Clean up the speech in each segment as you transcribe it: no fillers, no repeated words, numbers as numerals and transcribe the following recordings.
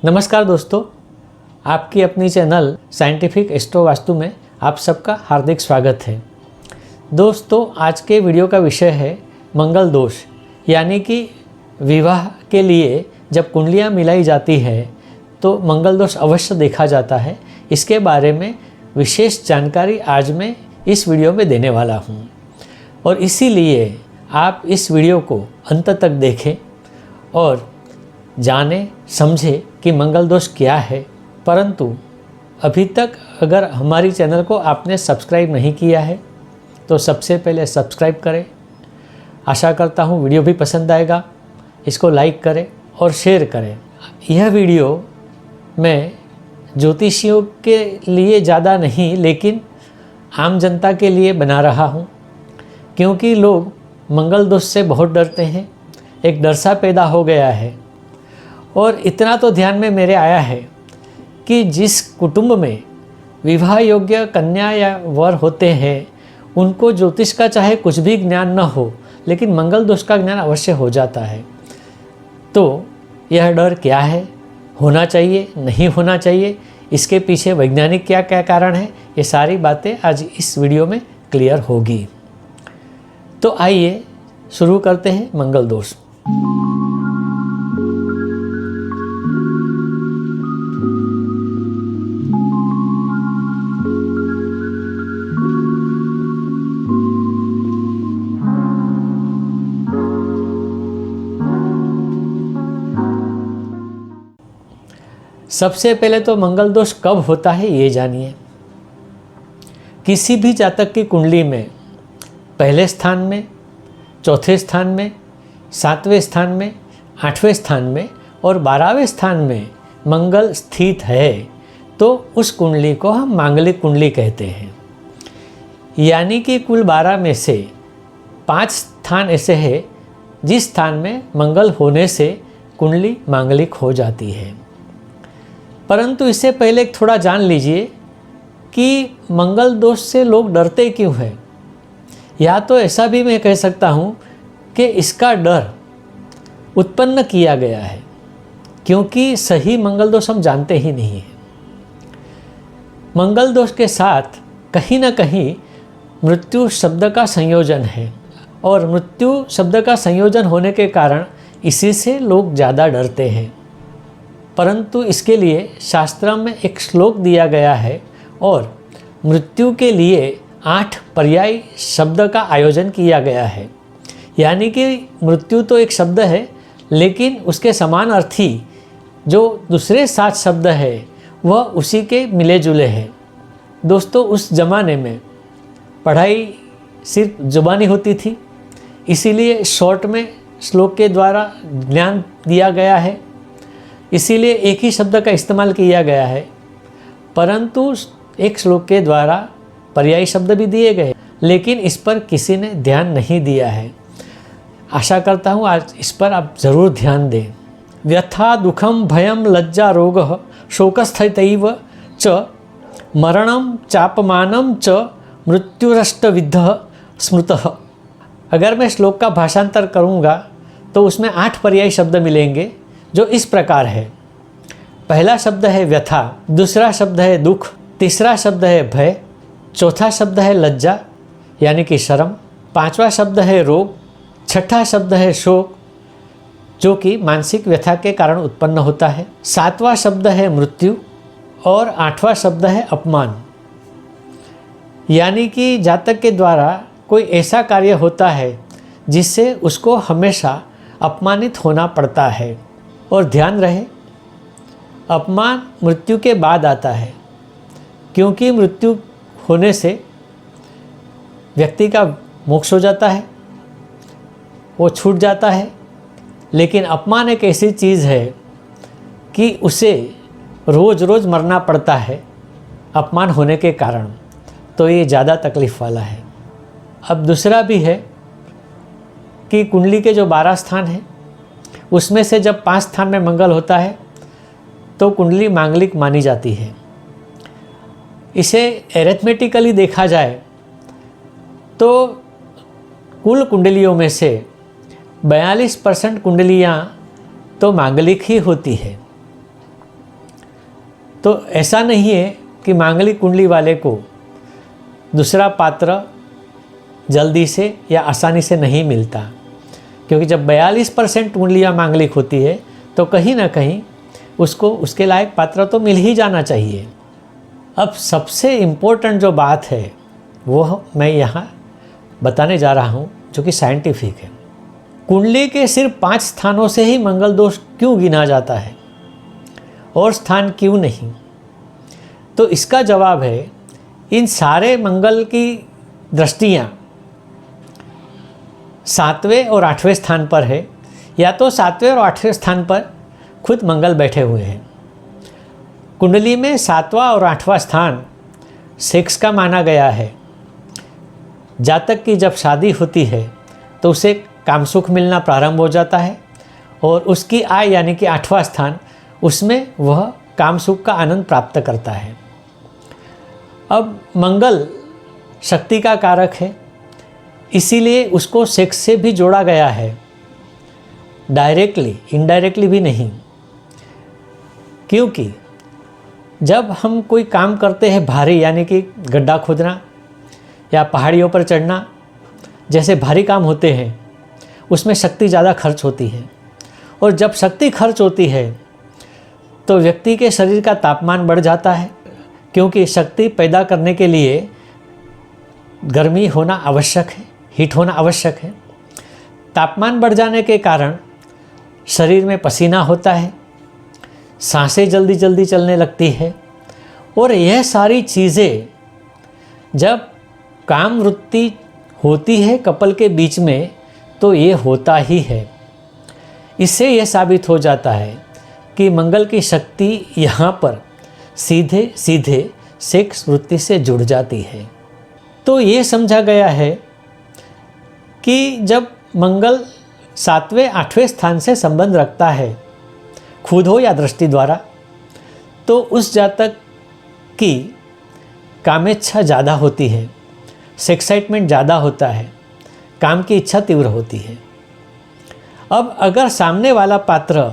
नमस्कार दोस्तों, आपकी अपनी चैनल साइंटिफिक एस्ट्रो वास्तु में आप सबका हार्दिक स्वागत है। दोस्तों, आज के वीडियो का विषय है मंगल दोष, यानी कि विवाह के लिए जब कुंडलियाँ मिलाई जाती है तो मंगल दोष अवश्य देखा जाता है। इसके बारे में विशेष जानकारी आज मैं इस वीडियो में देने वाला हूँ और इसीलिए आप इस वीडियो को अंत तक देखें और जाने समझे कि मंगल दोष क्या है। परंतु अभी तक अगर हमारी चैनल को आपने सब्सक्राइब नहीं किया है तो सबसे पहले सब्सक्राइब करें। आशा करता हूँ वीडियो भी पसंद आएगा, इसको लाइक करें और शेयर करें। यह वीडियो मैं ज्योतिषियों के लिए ज़्यादा नहीं लेकिन आम जनता के लिए बना रहा हूँ, क्योंकि लोग मंगल दोष से बहुत डरते हैं। एक डर सा पैदा हो गया है और इतना तो ध्यान में मेरे आया है कि जिस कुटुंब में विवाह योग्य कन्या या वर होते हैं उनको ज्योतिष का चाहे कुछ भी ज्ञान न हो लेकिन मंगल दोष का ज्ञान अवश्य हो जाता है। तो यह डर क्या है, होना चाहिए नहीं होना चाहिए, इसके पीछे वैज्ञानिक क्या क्या कारण है, ये सारी बातें आज इस वीडियो में क्लियर होगी। तो आइए शुरू करते हैं मंगल दोष। सबसे पहले तो मंगल दोष कब होता है ये जानिए। किसी भी जातक की कुंडली में पहले स्थान में, चौथे स्थान में, 7वें स्थान में, 8वें स्थान में और 12वें स्थान में मंगल स्थित है तो उस कुंडली को हम मांगलिक कुंडली कहते हैं। यानी कि कुल 12 में से 5 स्थान ऐसे हैं जिस स्थान में मंगल होने से कुंडली मांगलिक हो जाती है। परंतु इससे पहले थोड़ा जान लीजिए कि मंगल दोष से लोग डरते क्यों हैं। या तो ऐसा भी मैं कह सकता हूँ कि इसका डर उत्पन्न किया गया है, क्योंकि सही मंगल दोष हम जानते ही नहीं हैं। मंगल दोष के साथ कहीं ना कहीं मृत्यु शब्द का संयोजन है और मृत्यु शब्द का संयोजन होने के कारण इसी से लोग ज़्यादा डरते हैं। परंतु इसके लिए शास्त्र में एक श्लोक दिया गया है और मृत्यु के लिए 8 पर्याय शब्द का आयोजन किया गया है। यानी कि मृत्यु तो एक शब्द है लेकिन उसके समान अर्थी जो दूसरे 7 शब्द है वह उसी के मिले जुले हैं। दोस्तों, उस ज़माने में पढ़ाई सिर्फ ज़ुबानी होती थी, इसीलिए शॉर्ट में श्लोक के द्वारा ज्ञान दिया गया है, इसीलिए एक ही शब्द का इस्तेमाल किया गया है। परंतु एक श्लोक के द्वारा पर्यायी शब्द भी दिए गए लेकिन इस पर किसी ने ध्यान नहीं दिया है। आशा करता हूँ आज इस पर आप ज़रूर ध्यान दें। व्यथा दुखम भयम लज्जा रोग शोकस्थितैव च मरणम चापमानम च मृत्युरष्टविद्धः स्मृतः। अगर मैं श्लोक का भाषांतर करूँगा तो उसमें 8 पर्यायी शब्द मिलेंगे जो इस प्रकार है। पहला शब्द है व्यथा, दूसरा शब्द है दुख, तीसरा शब्द है भय, चौथा शब्द है लज्जा यानी कि शर्म, 5वां शब्द है रोग, 6ठा शब्द है शोक जो कि मानसिक व्यथा के कारण उत्पन्न होता है, 7वां शब्द है मृत्यु और 8वां शब्द है अपमान। यानी कि जातक के द्वारा कोई ऐसा कार्य होता है जिससे उसको हमेशा अपमानित होना पड़ता है। और ध्यान रहे, अपमान मृत्यु के बाद आता है, क्योंकि मृत्यु होने से व्यक्ति का मोक्ष हो जाता है, वो छूट जाता है। लेकिन अपमान एक ऐसी चीज़ है कि उसे रोज़ रोज़ मरना पड़ता है अपमान होने के कारण, तो ये ज़्यादा तकलीफ़ वाला है। अब दूसरा भी है कि कुंडली के जो 12 स्थान हैं उसमें से जब 5 स्थान में मंगल होता है तो कुंडली मांगलिक मानी जाती है। इसे एरिथमेटिकली देखा जाए तो कुल कुंडलियों में से 42% कुंडलियाँ तो मांगलिक ही होती है। तो ऐसा नहीं है कि मांगलिक कुंडली वाले को दूसरा पात्र जल्दी से या आसानी से नहीं मिलता, क्योंकि जब 42% कुंडलियाँ मांगलिक होती है तो कहीं ना कहीं उसको उसके लायक पात्र तो मिल ही जाना चाहिए। अब सबसे इम्पोर्टेंट जो बात है वो मैं यहाँ बताने जा रहा हूँ, जो कि साइंटिफिक है। कुंडली के सिर्फ 5 स्थानों से ही मंगल दोष क्यों गिना जाता है और स्थान क्यों नहीं? तो इसका जवाब है, इन सारे मंगल की दृष्टियाँ 7वें और 8वें स्थान पर है, या तो 7वें और 8वें स्थान पर खुद मंगल बैठे हुए हैं। कुंडली में 7वां और 8वां स्थान सेक्स का माना गया है। जातक की जब शादी होती है तो उसे कामसुख मिलना प्रारंभ हो जाता है और उसकी आय यानी कि 8वां स्थान, उसमें वह कामसुख का आनंद प्राप्त करता है। अब मंगल शक्ति का कारक है, इसीलिए उसको सेक्स से भी जोड़ा गया है, डायरेक्टली, इनडायरेक्टली भी नहीं। क्योंकि जब हम कोई काम करते हैं भारी, यानी कि गड्ढा खोदना या पहाड़ियों पर चढ़ना जैसे भारी काम होते हैं, उसमें शक्ति ज़्यादा खर्च होती है। और जब शक्ति खर्च होती है तो व्यक्ति के शरीर का तापमान बढ़ जाता है, क्योंकि शक्ति पैदा करने के लिए गर्मी होना आवश्यक है, हीट होना आवश्यक है। तापमान बढ़ जाने के कारण शरीर में पसीना होता है, सांसें जल्दी जल्दी चलने लगती है। और यह सारी चीज़ें जब काम वृत्ति होती है कपल के बीच में तो ये होता ही है। इससे यह साबित हो जाता है कि मंगल की शक्ति यहाँ पर सीधे सीधे सेक्स वृत्ति से जुड़ जाती है। तो ये समझा गया है कि जब मंगल 7वें 8वें स्थान से संबंध रखता है, खुद हो या दृष्टि द्वारा, तो उस जातक की कामेच्छा ज़्यादा होती है, सेक्साइटमेंट ज़्यादा होता है, काम की इच्छा तीव्र होती है। अब अगर सामने वाला पात्र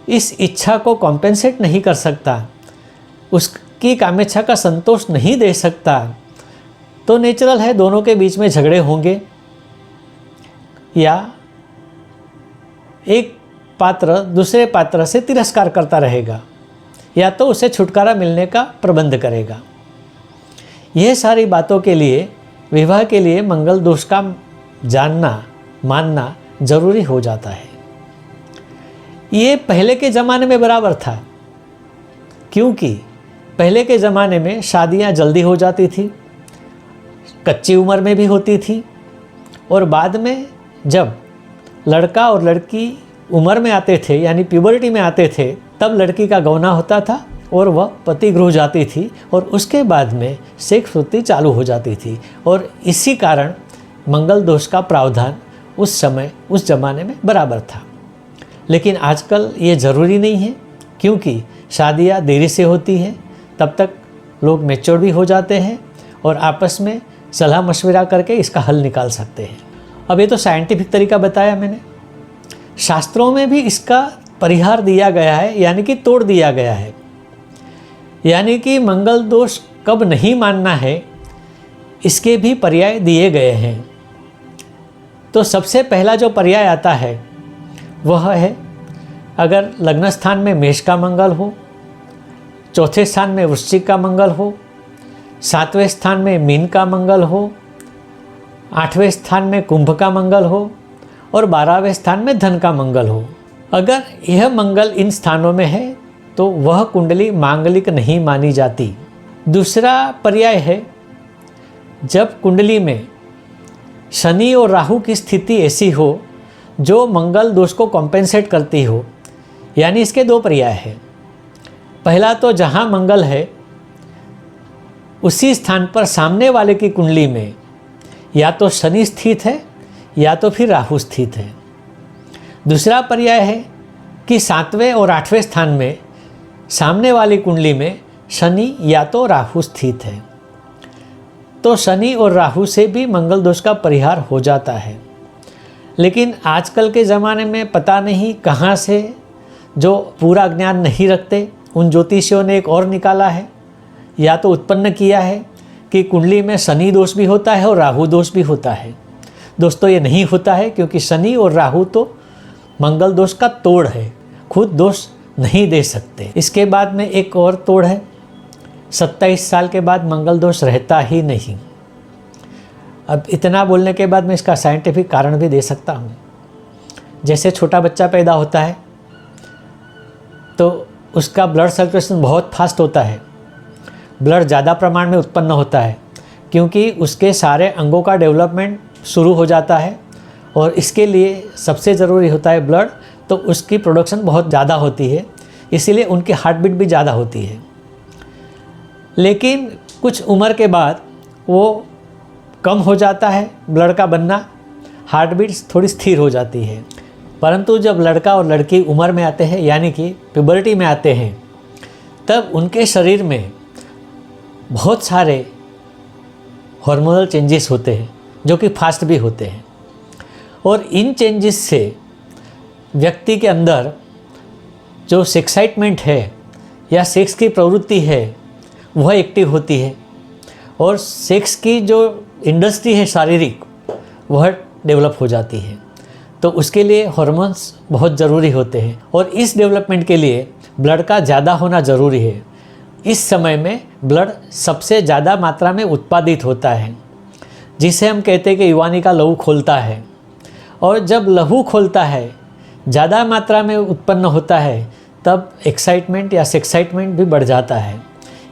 इस इच्छा को कॉम्पेंसेट नहीं कर सकता, उसकी कामेच्छा का संतोष नहीं दे सकता, तो नेचुरल है दोनों के बीच में झगड़े होंगे, या एक पात्र दूसरे पात्र से तिरस्कार करता रहेगा, या तो उसे छुटकारा मिलने का प्रबंध करेगा। यह सारी बातों के लिए विवाह के लिए मंगल दोष का जानना मानना जरूरी हो जाता है। ये पहले के ज़माने में बराबर था, क्योंकि पहले के ज़माने में शादियां जल्दी हो जाती थी, कच्ची उम्र में भी होती थी, और बाद में जब लड़का और लड़की उम्र में आते थे यानी प्यूबर्टी में आते थे, तब लड़की का गौना होता था और वह पति गृह जाती थी, और उसके बाद में सेक्स वृत्ति चालू हो जाती थी। और इसी कारण मंगल दोष का प्रावधान उस समय उस ज़माने में बराबर था। लेकिन आजकल ये ज़रूरी नहीं है, क्योंकि शादियाँ देरी से होती हैं, तब तक लोग मैच्योर भी हो जाते हैं और आपस में सलाह मशवरा करके इसका हल निकाल सकते हैं। अब ये तो साइंटिफिक तरीका बताया मैंने, शास्त्रों में भी इसका परिहार दिया गया है, यानी कि तोड़ दिया गया है। यानी कि मंगल दोष कब नहीं मानना है, इसके भी पर्याय दिए गए हैं। तो सबसे पहला जो पर्याय आता है वह है, अगर लग्न स्थान में मेष का मंगल हो, चौथे स्थान में वृश्चिक का मंगल हो, 7वें स्थान में मीन का मंगल हो, 8वें स्थान में कुंभ का मंगल हो, और 12वें स्थान में धन का मंगल हो। अगर यह मंगल इन स्थानों में है तो वह कुंडली मांगलिक नहीं मानी जाती। दूसरा पर्याय है, जब कुंडली में शनि और राहु की स्थिति ऐसी हो जो मंगल दोष को कॉम्पेंसेट करती हो। यानी इसके दो पर्याय है। पहला तो जहाँ मंगल है उसी स्थान पर सामने वाले की कुंडली में या तो शनि स्थित है या तो फिर राहु स्थित है। दूसरा पर्याय है कि 7वें और 8वें स्थान में सामने वाली कुंडली में शनि या तो राहु स्थित है। तो शनि और राहु से भी मंगल दोष का परिहार हो जाता है। लेकिन आजकल के ज़माने में पता नहीं कहाँ से जो पूरा ज्ञान नहीं रखते उन ज्योतिषियों ने एक और निकाला है या तो उत्पन्न किया है कि कुंडली में शनि दोष भी होता है और राहु दोष भी होता है। दोस्तों ये नहीं होता है, क्योंकि शनि और राहु तो मंगल दोष का तोड़ है, खुद दोष नहीं दे सकते। इसके बाद में एक और तोड़ है, 27 साल के बाद मंगल दोष रहता ही नहीं। अब इतना बोलने के बाद मैं इसका साइंटिफिक कारण भी दे सकता हूँ। जैसे छोटा बच्चा पैदा होता है तो उसका ब्लड सर्कुलेशन बहुत फास्ट होता है, ब्लड ज़्यादा प्रमाण में उत्पन्न होता है, क्योंकि उसके सारे अंगों का डेवलपमेंट शुरू हो जाता है और इसके लिए सबसे ज़रूरी होता है ब्लड, तो उसकी प्रोडक्शन बहुत ज़्यादा होती है, इसीलिए उनकी हार्ट बीट भी ज़्यादा होती है। लेकिन कुछ उम्र के बाद वो कम हो जाता है ब्लड का बनना, हार्ट बीट थोड़ी स्थिर हो जाती है। परंतु जब लड़का और लड़की उम्र में आते हैं, यानी कि प्यूबर्टी में आते हैं, तब उनके शरीर में बहुत सारे हार्मोनल चेंजेस होते हैं जो कि फास्ट भी होते हैं, और इन चेंजेस से व्यक्ति के अंदर जो एक्साइटमेंट है या सेक्स की प्रवृत्ति है वह एक्टिव होती है, और सेक्स की जो इंडस्ट्री है शारीरिक वह डेवलप हो जाती है। तो उसके लिए हार्मोन्स बहुत ज़रूरी होते हैं, और इस डेवलपमेंट के लिए ब्लड का ज़्यादा होना ज़रूरी है। इस समय में ब्लड सबसे ज़्यादा मात्रा में उत्पादित होता है, जिसे हम कहते हैं कि युवानी का लहू खोलता है, और जब लहू खोलता है, ज़्यादा मात्रा में उत्पन्न होता है, तब एक्साइटमेंट या सेक्साइटमेंट भी बढ़ जाता है।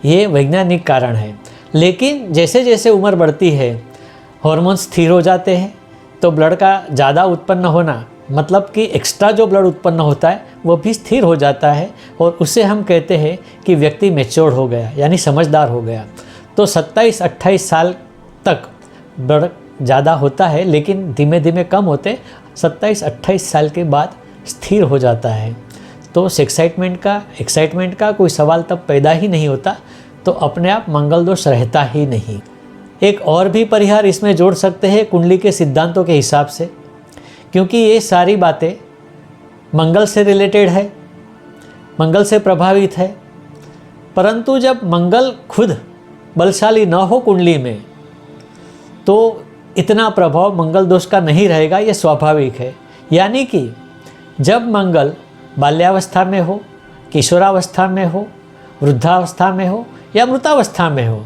ये वैज्ञानिक कारण है। लेकिन जैसे जैसे उम्र बढ़ती है हार्मोन्स स्थिर हो जाते हैं, तो ब्लड का ज़्यादा उत्पन्न होना मतलब कि एक्स्ट्रा जो ब्लड उत्पन्न होता है वो भी स्थिर हो जाता है, और उससे हम कहते हैं कि व्यक्ति मैच्योर हो गया, यानी समझदार हो गया। तो 27-28 साल तक ब्लड ज़्यादा होता है, लेकिन धीमे धीमे कम होते 27-28 साल के बाद स्थिर हो जाता है। तो एक्साइटमेंट का कोई सवाल तब पैदा ही नहीं होता, तो अपने आप मंगल दोष रहता ही नहीं। एक और भी परिहार इसमें जोड़ सकते हैं कुंडली के सिद्धांतों के हिसाब से, क्योंकि ये सारी बातें मंगल से रिलेटेड है, मंगल से प्रभावित है। परंतु जब मंगल खुद बलशाली न हो कुंडली में, तो इतना प्रभाव मंगल दोष का नहीं रहेगा, ये स्वाभाविक है। यानी कि जब मंगल बाल्यावस्था में हो, किशोरावस्था में हो, वृद्धावस्था में हो या मृतावस्था में हो,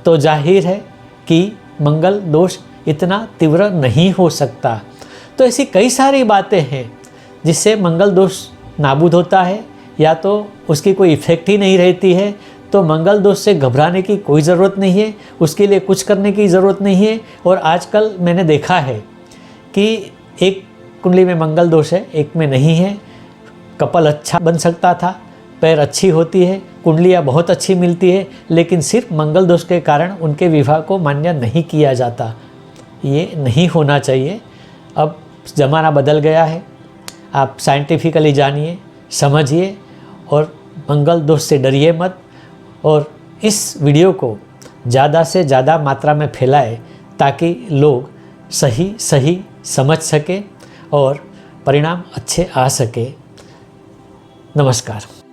तो जाहिर है कि मंगल दोष इतना तीव्र नहीं हो सकता। तो ऐसी कई सारी बातें हैं जिससे मंगल दोष नाबूद होता है, या तो उसकी कोई इफ़ेक्ट ही नहीं रहती है। तो मंगल दोष से घबराने की कोई ज़रूरत नहीं है, उसके लिए कुछ करने की ज़रूरत नहीं है। और आजकल मैंने देखा है कि एक कुंडली में मंगल दोष है, एक में नहीं है, कपल अच्छा बन सकता था, पैर अच्छी होती है, कुंडलियाँ बहुत अच्छी मिलती है, लेकिन सिर्फ मंगल दोष के कारण उनके विवाह को मान्य नहीं किया जाता। ये नहीं होना चाहिए। अब ज़माना बदल गया है, आप साइंटिफिकली जानिए, समझिए और मंगल दोष से डरिए मत। और इस वीडियो को ज़्यादा से ज़्यादा मात्रा में फैलाएं, ताकि लोग सही समझ सके और परिणाम अच्छे आ सके। नमस्कार।